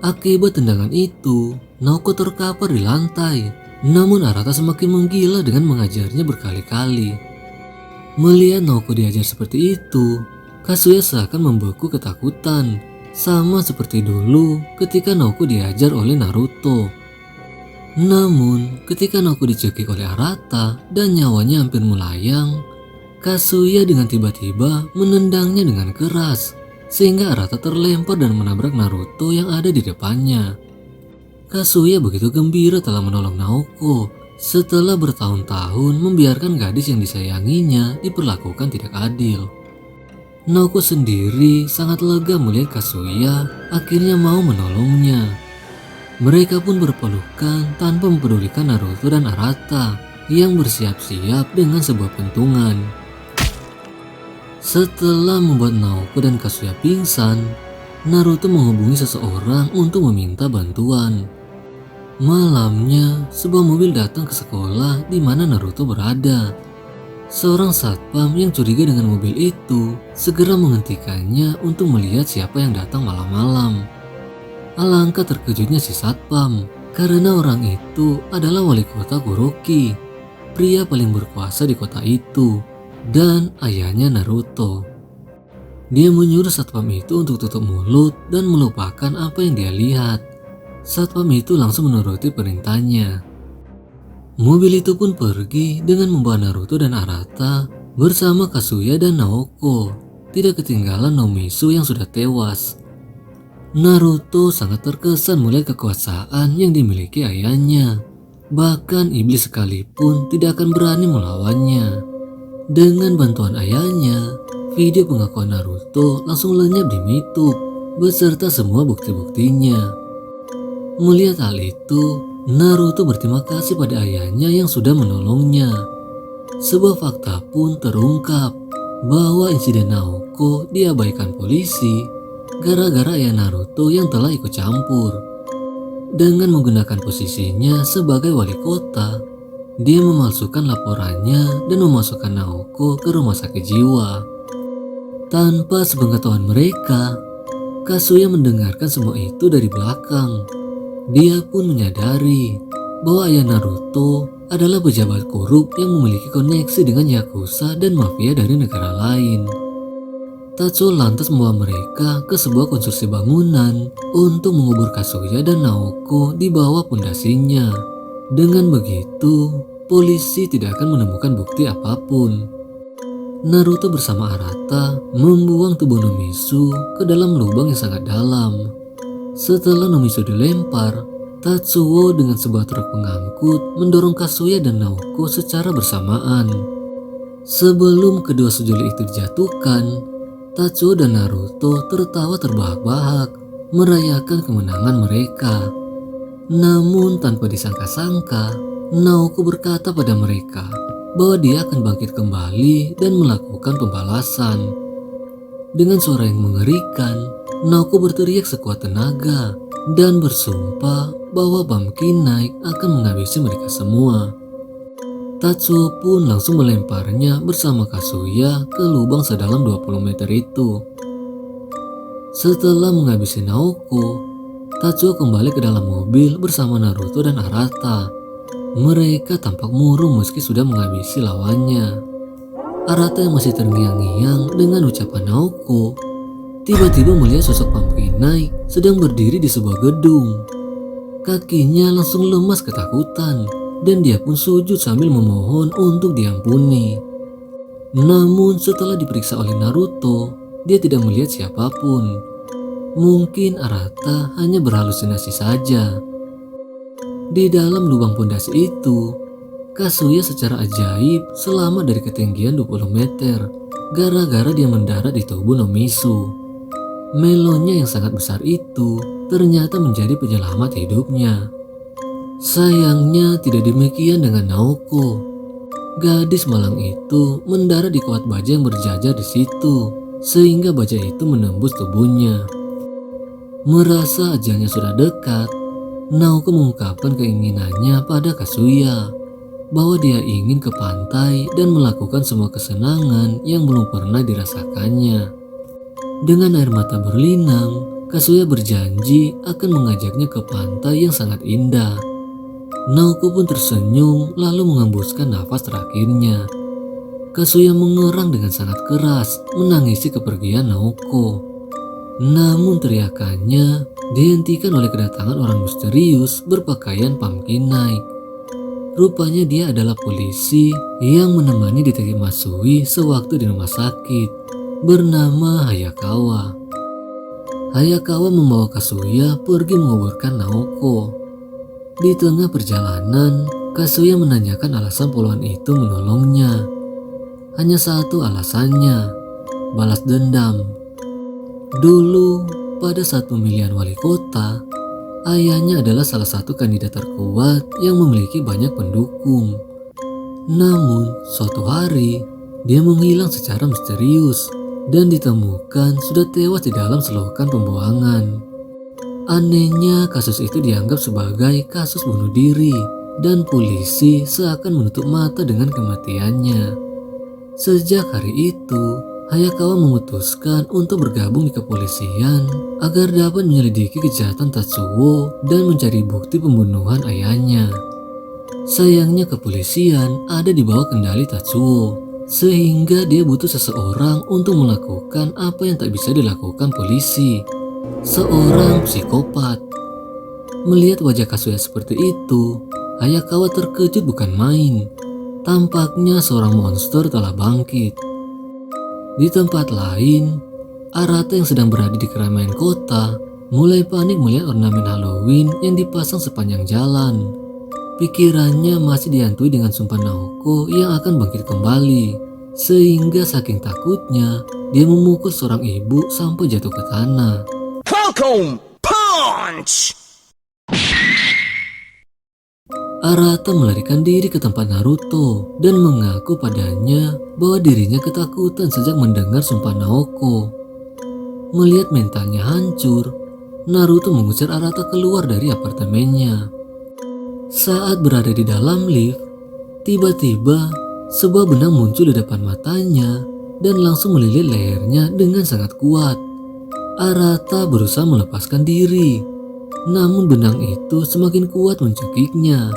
Akibat tendangan itu, Naoko terkapar di lantai, namun Arata semakin menggila dengan mengajarnya berkali-kali. Melihat Naoko diajar seperti itu, Kazuya seakan membeku ketakutan, sama seperti dulu ketika Naoko diajar oleh Naruto. Namun, ketika Naoko dicekik oleh Arata dan nyawanya hampir melayang, Kazuya dengan tiba-tiba menendangnya dengan keras, sehingga Arata terlempar dan menabrak Naruto yang ada di depannya. Kazuya begitu gembira telah menolong Naoko setelah bertahun-tahun membiarkan gadis yang disayanginya diperlakukan tidak adil. Naoko sendiri sangat lega melihat Kazuya akhirnya mau menolongnya. Mereka pun berpelukan tanpa mempedulikan Naruto dan Arata yang bersiap-siap dengan sebuah pentungan. Setelah membuat Naoko dan Kazuya pingsan, Naruto menghubungi seseorang untuk meminta bantuan. Malamnya, sebuah mobil datang ke sekolah di mana Naruto berada. Seorang satpam yang curiga dengan mobil itu segera menghentikannya untuk melihat siapa yang datang malam-malam. Alangkah terkejutnya si satpam karena orang itu adalah wali kota Kuroki, pria paling berkuasa di kota itu, dan ayahnya Naruto. Dia menyuruh satpam itu untuk tutup mulut dan melupakan apa yang dia lihat. Satpam itu langsung menuruti perintahnya. Mobil itu pun pergi dengan membawa Naruto dan Arata Bersama Kazuya dan Naoko, tidak ketinggalan Nomisu yang sudah tewas. Naruto sangat terkesan melihat kekuasaan yang dimiliki ayahnya. Bahkan iblis sekalipun tidak akan berani melawannya. Dengan bantuan ayahnya, video pengakuan Naruto langsung lenyap di YouTube beserta semua bukti-buktinya. Melihat hal itu, Naruto berterima kasih pada ayahnya yang sudah menolongnya. Sebuah fakta pun terungkap bahwa insiden Naoko diabaikan polisi gara-gara ayah Naruto yang telah ikut campur. Dengan menggunakan posisinya sebagai wali kota, dia memalsukan laporannya dan memasukkan Naoko ke rumah sakit jiwa. Tanpa sepengetahuan mereka, Kazuya mendengarkan semua itu dari belakang. Dia pun menyadari bahwa ayah Naruto adalah pejabat korup yang memiliki koneksi dengan Yakuza dan mafia dari negara lain. Tatsuo lantas membawa mereka ke sebuah konstruksi bangunan untuk mengubur Kazuya dan Naoko di bawah pondasinya. Dengan begitu, polisi tidak akan menemukan bukti apapun. Naruto bersama Arata membuang tubuh Nomisu ke dalam lubang yang sangat dalam. Setelah Nomisu dilempar, Tatsuo dengan sebuah truk pengangkut mendorong Kazuya dan Naoko secara bersamaan. Sebelum kedua sejoli itu dijatuhkan, Tatsuo dan Naruto tertawa terbahak-bahak merayakan kemenangan mereka. Namun tanpa disangka-sangka, Naoko berkata pada mereka bahwa dia akan bangkit kembali dan melakukan pembalasan. Dengan suara yang mengerikan, Naoko berteriak sekuat tenaga dan bersumpah bahwa Pumpkin Night akan menghabisi mereka semua. Tatsuo pun langsung melemparnya bersama Kazuya ke lubang sedalam 20 meter itu. Setelah menghabisi Naoko, Tatsuo kembali ke dalam mobil bersama Naruto dan Arata. Mereka tampak murung meski sudah menghabisi lawannya. Arata yang masih terngiang-ngiang dengan ucapan Naoko, tiba-tiba melihat sosok Pumpkin Night sedang berdiri di sebuah gedung. Kakinya langsung lemas ketakutan dan dia pun sujud sambil memohon untuk diampuni. Namun setelah diperiksa oleh Naruto, dia tidak melihat siapapun. Mungkin Arata hanya berhalusinasi saja. Di dalam lubang pondasi itu, Kazuya secara ajaib selamat dari ketinggian 20 meter gara-gara dia mendarat di tubuh Nomisu. Melonnya yang sangat besar itu ternyata menjadi penyelamat hidupnya. Sayangnya tidak demikian dengan Naoko. Gadis malang itu mendarat di kawat baja yang berjajar di situ, sehingga baja itu menembus tubuhnya. Merasa ajalnya sudah dekat, Naoko mengungkapkan keinginannya pada Kazuya bahwa dia ingin ke pantai dan melakukan semua kesenangan yang belum pernah dirasakannya. Dengan air mata berlinang, Kazuya berjanji akan mengajaknya ke pantai yang sangat indah. Naoko pun tersenyum lalu mengembuskan nafas terakhirnya. Kazuya mengerang dengan sangat keras menangisi kepergian Naoko. Namun teriakannya dihentikan oleh kedatangan orang misterius berpakaian Pumpkin Night. Rupanya dia adalah polisi yang menemani Detektif Matsui sewaktu di rumah sakit, bernama Hayakawa. Hayakawa membawa Kazuya pergi menguburkan Naoko. Di tengah perjalanan, Kazuya menanyakan alasan puluhan itu menolongnya. Hanya satu alasannya, balas dendam. Dulu, pada saat pemilihan wali kota, ayahnya adalah salah satu kandidat terkuat yang memiliki banyak pendukung. Namun, suatu hari, dia menghilang secara misterius dan ditemukan sudah tewas di dalam selokan pembuangan. Anehnya, kasus itu dianggap sebagai kasus bunuh diri dan polisi seakan menutup mata dengan kematiannya. Sejak hari itu, Hayakawa memutuskan untuk bergabung di kepolisian agar dapat menyelidiki kejahatan Tatsuo dan mencari bukti pembunuhan ayahnya. Sayangnya kepolisian ada di bawah kendali Tatsuo, sehingga dia butuh seseorang untuk melakukan apa yang tak bisa dilakukan polisi. Seorang psikopat. Melihat wajah Kazuya seperti itu, Hayakawa terkejut bukan main. tampaknya seorang monster telah bangkit. Di tempat lain, Arata yang sedang berada di keramaian kota mulai panik melihat ornamen Halloween yang dipasang sepanjang jalan. Pikirannya masih dihantui dengan sumpah Naoko yang akan bangkit kembali, sehingga saking takutnya dia memukul seorang ibu sampai jatuh ke tanah. Falcon Punch! Arata melarikan diri ke tempat Naruto dan mengaku padanya bahwa dirinya ketakutan sejak mendengar sumpah Naoko. Melihat mentalnya hancur, Naruto mengusir Arata keluar dari apartemennya. Saat berada di dalam lift, tiba-tiba sebuah benang muncul di depan matanya dan langsung melilit lehernya dengan sangat kuat. Arata berusaha melepaskan diri, namun benang itu semakin kuat mencekiknya.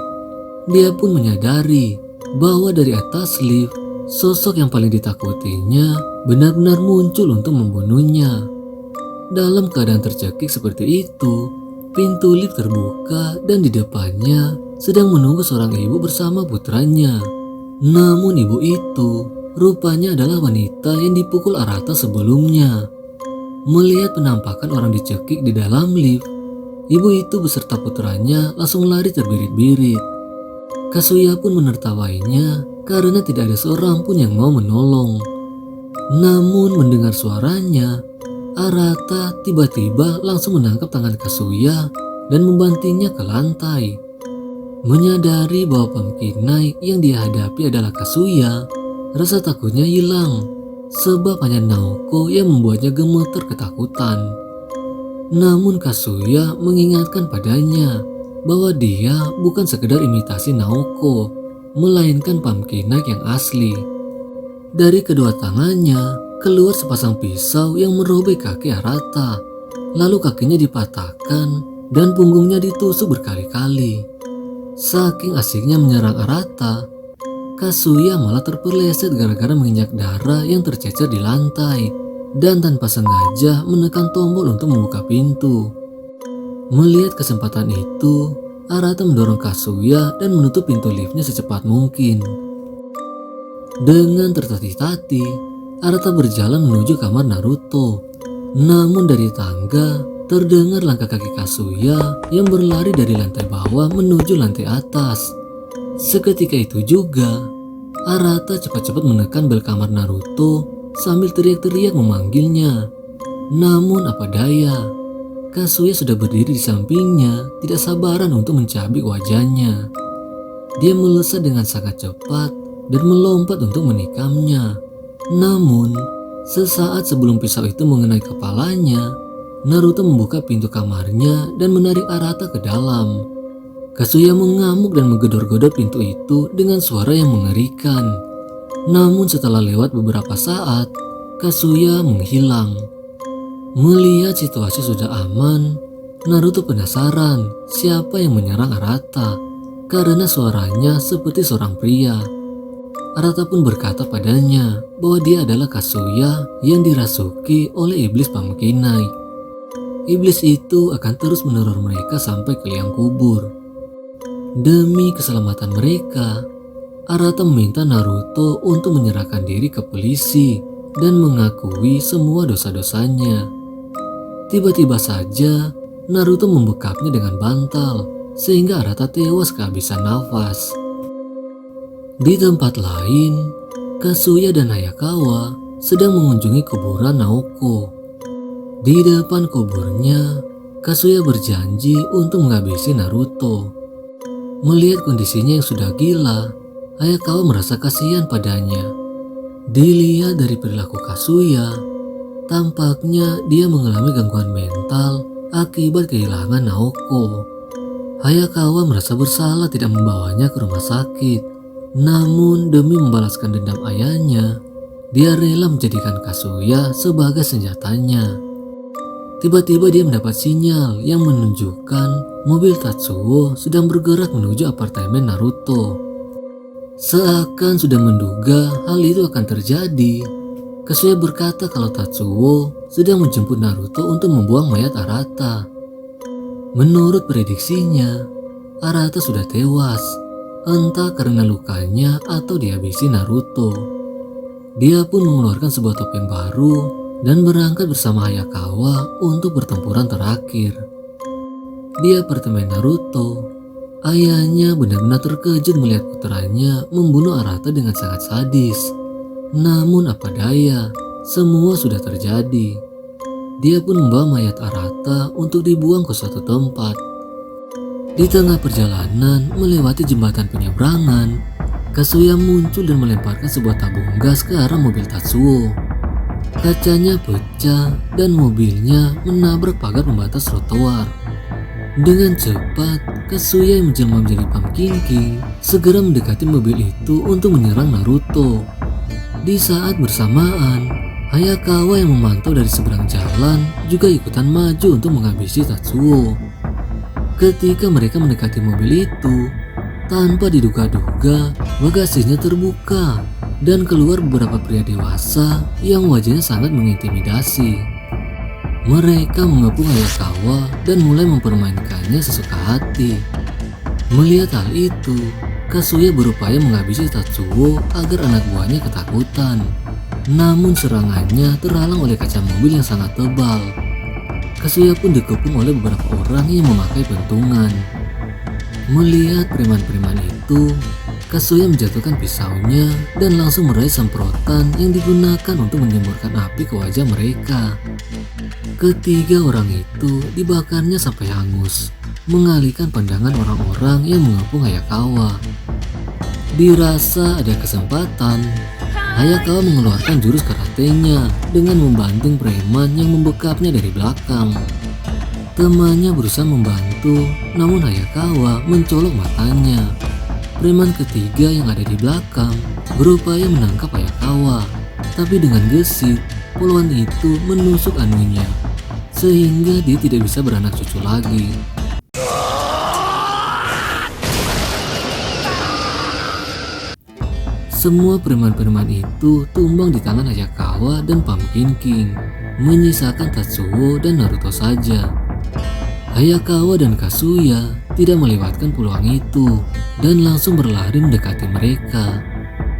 Dia pun menyadari bahwa dari atas lift, sosok yang paling ditakutinya benar-benar muncul untuk membunuhnya. Dalam keadaan tercekik seperti itu, pintu lift terbuka dan di depannya sedang menunggu seorang ibu bersama putranya. Namun ibu itu rupanya adalah wanita yang dipukul Arata sebelumnya. Melihat penampakan orang dicekik di dalam lift, ibu itu beserta putranya langsung lari terbirit-birit. Kazuya pun menertawainya karena tidak ada seorang pun yang mau menolong. Namun mendengar suaranya, Arata tiba-tiba langsung menangkap tangan Kazuya dan membantingnya ke lantai. Menyadari bahwa Pumpkin Knight yang dia hadapi adalah Kazuya, rasa takutnya hilang sebab hanya Naoko yang membuatnya gemeter ketakutan. Namun Kazuya mengingatkan padanya bahwa dia bukan sekedar imitasi Naoko, melainkan Pumpkin Knight yang asli. Dari kedua tangannya keluar sepasang pisau yang merobek kaki Arata, lalu kakinya dipatahkan dan punggungnya ditusuk berkali-kali. Saking asiknya menyerang Arata, Kazuya malah terpeleset gara-gara menginjak darah yang tercecer di lantai dan tanpa sengaja menekan tombol untuk membuka pintu. Melihat kesempatan itu, Arata mendorong Kazuya dan menutup pintu liftnya secepat mungkin. Dengan tertatih-tatih, Arata berjalan menuju kamar Naruto. Namun dari tangga, terdengar langkah kaki Kazuya yang berlari dari lantai bawah menuju lantai atas. Seketika itu juga, Arata cepat-cepat menekan bel kamar Naruto sambil teriak-teriak memanggilnya. Namun apa daya, Kazuya sudah berdiri di sampingnya, tidak sabaran untuk mencabik wajahnya. Dia melesat dengan sangat cepat dan melompat untuk menikamnya. Namun, sesaat sebelum pisau itu mengenai kepalanya, Naruto membuka pintu kamarnya dan menarik Arata ke dalam. Kazuya mengamuk dan menggedor-gedor pintu itu dengan suara yang mengerikan. Namun setelah lewat beberapa saat, Kazuya menghilang. Melihat situasi sudah aman, Naruto penasaran siapa yang menyerang Arata karena suaranya seperti seorang pria. Arata pun berkata padanya bahwa dia adalah Kazuya yang dirasuki oleh iblis Pumpkin Knight. Iblis itu akan terus meneror mereka sampai ke liang kubur. Demi keselamatan mereka, Arata meminta Naruto untuk menyerahkan diri ke polisi dan mengakui semua dosa-dosanya. Tiba-tiba saja Naruto membekapnya dengan bantal sehingga Arata tewas kehabisan nafas. Di tempat lain, Kazuya dan Hayakawa sedang mengunjungi kuburan Naoko. Di depan kuburnya, Kazuya berjanji untuk menghabisi Naruto. Melihat kondisinya yang sudah gila, Hayakawa merasa kasihan padanya. Dilihat dari perilaku Kazuya, tampaknya dia mengalami gangguan mental akibat kehilangan Naoko. Hayakawa merasa bersalah tidak membawanya ke rumah sakit. Namun demi membalaskan dendam ayahnya, dia rela menjadikan Kazuya sebagai senjatanya. Tiba-tiba dia mendapat sinyal yang menunjukkan mobil Tatsuo sedang bergerak menuju apartemen Naruto. Seakan sudah menduga hal itu akan terjadi, Kazuya berkata kalau Tatsuo sedang menjemput Naruto untuk membuang mayat Arata. Menurut prediksinya, Arata sudah tewas. entah karena lukanya atau dihabisi Naruto. Dia pun mengeluarkan sebuah topeng baru dan berangkat bersama Hayakawa untuk pertempuran terakhir. Di apartemen Naruto, ayahnya benar-benar terkejut melihat putranya membunuh Arata dengan sangat sadis. Namun apa daya, semua sudah terjadi. Dia pun membawa mayat Arata untuk dibuang ke suatu tempat. Di tengah perjalanan melewati jembatan penyeberangan, Kazuya muncul dan melemparkan sebuah tabung gas ke arah mobil Tatsuo. Kacanya pecah dan mobilnya menabrak pagar pembatas trotoar. Dengan cepat, Kazuya yang menjelma menjadi Pumpkin King segera mendekati mobil itu untuk menyerang Naruto. Di saat bersamaan, Hayakawa yang memantau dari seberang jalan juga ikutan maju untuk menghabisi Tatsuo. Ketika mereka mendekati mobil itu, tanpa diduga-duga, bagasinya terbuka dan keluar beberapa pria dewasa yang wajahnya sangat mengintimidasi. Mereka mengepung Hayakawa dan mulai mempermainkannya sesuka hati. Melihat hal itu, Kazuya berupaya menghabisi Tatsuo agar anak buahnya ketakutan. Namun serangannya terhalang oleh kaca mobil yang sangat tebal. Kazuya pun dikepung oleh beberapa orang yang memakai pentungan. Melihat preman-preman itu, Kazuya menjatuhkan pisaunya dan langsung meraih semprotan yang digunakan untuk menyemburkan api ke wajah mereka. Ketiga orang itu dibakarnya sampai hangus, mengalihkan pandangan orang-orang yang mengepung Hayakawa. Dirasa ada kesempatan, Hayakawa mengeluarkan jurus karatenya dengan membanting preman yang membekapnya dari belakang. Temannya berusaha membantu, namun Hayakawa mencolok matanya. Preman ketiga yang ada di belakang berupaya menangkap Hayakawa, tapi dengan gesit, poluan itu menusuk anunya, sehingga dia tidak bisa beranak cucu lagi. Semua preman-preman itu tumbang di tangan Hayakawa dan Pumpkin King, menyisakan Tatsuo dan Naruto saja. Hayakawa dan Kazuya tidak melewatkan peluang itu dan langsung berlari mendekati mereka.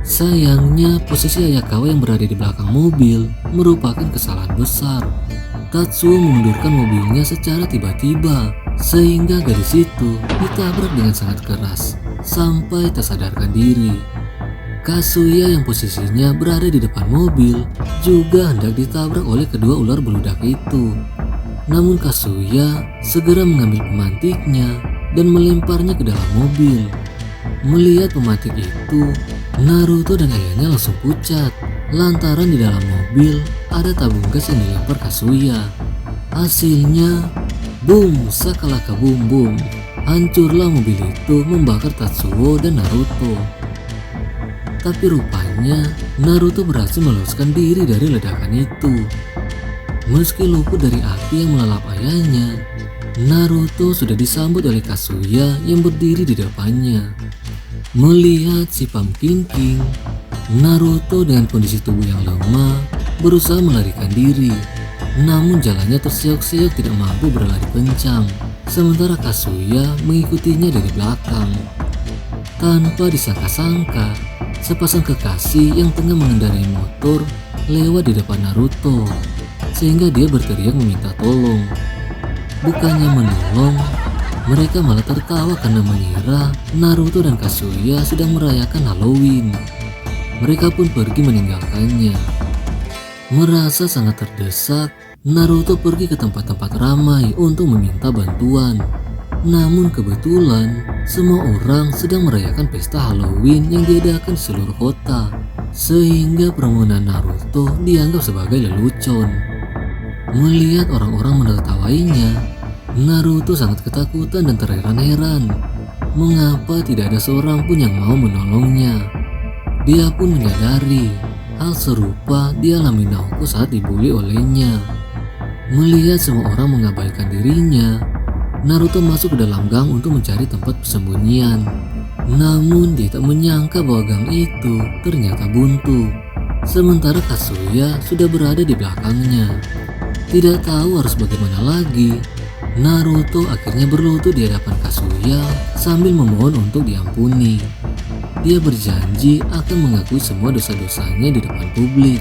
Sayangnya posisi Hayakawa yang berada di belakang mobil merupakan kesalahan besar. Tatsuo mengundurkan mobilnya secara tiba-tiba sehingga gadis itu ditabrak dengan sangat keras sampai tersadarkan diri. Kazuya yang posisinya berada di depan mobil juga hendak ditabrak oleh kedua ular beludak itu. Namun Kazuya segera mengambil pemantiknya dan melemparnya ke dalam mobil. Melihat pemantik itu, Naruto dan ayahnya langsung pucat lantaran di dalam mobil ada tabung gas yang dilempar Kazuya. Hasilnya, boom sakalaka boom boom. Hancurlah mobil itu membakar Tatsuo dan Naruto. Tapi rupanya Naruto berhasil meloloskan diri dari ledakan itu. Meski luput dari api yang melalap ayahnya, Naruto sudah disambut oleh Kazuya yang berdiri di depannya. Melihat si Pumpkin King, Naruto dengan kondisi tubuh yang lemah berusaha melarikan diri. Namun jalannya terseok-seok tidak mampu berlari kencang, sementara Kazuya mengikutinya dari belakang. Tanpa disangka-sangka, sepasang kekasih yang tengah mengendarai motor lewat di depan Naruto, sehingga dia berteriak meminta tolong. Bukannya menolong, mereka malah tertawa karena mengira Naruto dan Kazuya sedang merayakan Halloween. Mereka pun pergi meninggalkannya. Merasa sangat terdesak, Naruto pergi ke tempat-tempat ramai untuk meminta bantuan. Namun kebetulan semua orang sedang merayakan pesta Halloween yang diadakan di seluruh kota, sehingga permohonan Naruto dianggap sebagai lelucon. Melihat orang-orang menertawainya, Naruto sangat ketakutan dan terheran-heran mengapa tidak ada seorang pun yang mau menolongnya. Dia pun menyadari hal serupa dialami Naoko saat dibully olehnya. Melihat semua orang mengabaikan dirinya, Naruto masuk ke dalam gang untuk mencari tempat persembunyian. Namun dia tak menyangka bahwa gang itu ternyata buntu. Sementara Kazuya sudah berada di belakangnya. Tidak tahu harus bagaimana lagi, Naruto akhirnya berlutut di hadapan Kazuya sambil memohon untuk diampuni. Dia berjanji akan mengakui semua dosa-dosanya di depan publik.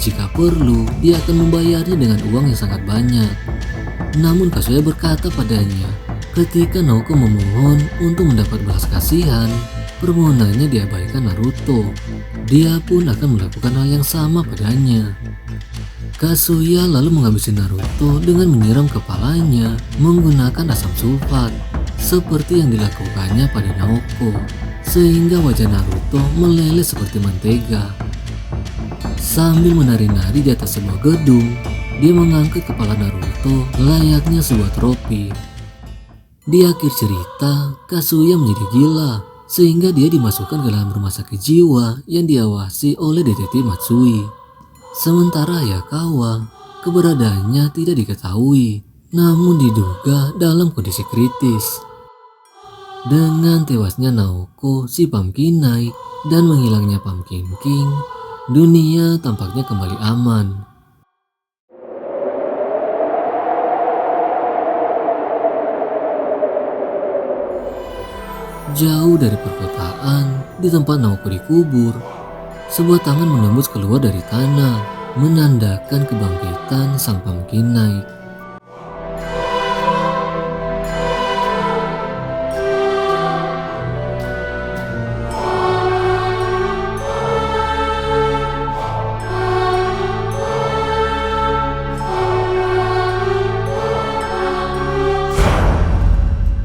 Jika perlu, dia akan membayarnya dengan uang yang sangat banyak. Namun Kazuya berkata padanya, ketika Naoko memohon untuk mendapat belas kasihan, permohonannya diabaikan Naruto. Dia pun akan melakukan hal yang sama padanya. Kazuya lalu menghabisi Naruto dengan menyiram kepalanya menggunakan asam sulfat, seperti yang dilakukannya pada Naoko, sehingga wajah Naruto meleleh seperti mentega. Sambil menari-nari di atas sebuah gedung, dia mengangkat kepala Naruto layaknya sebuah trofi. Di akhir cerita, Kazuya menjadi gila sehingga dia dimasukkan ke dalam rumah sakit jiwa yang diawasi oleh detektif Matsui. Sementara Hayakawa, keberadaannya tidak diketahui, namun diduga dalam kondisi kritis. Dengan tewasnya Naoko, si Pumpkin Knight, dan menghilangnya Pumpkin King, dunia tampaknya kembali aman. Jauh dari perkotaan, di tempat Naoko dikubur, sebuah tangan menembus keluar dari tanah, menandakan kebangkitan sang Pumpkin Knight.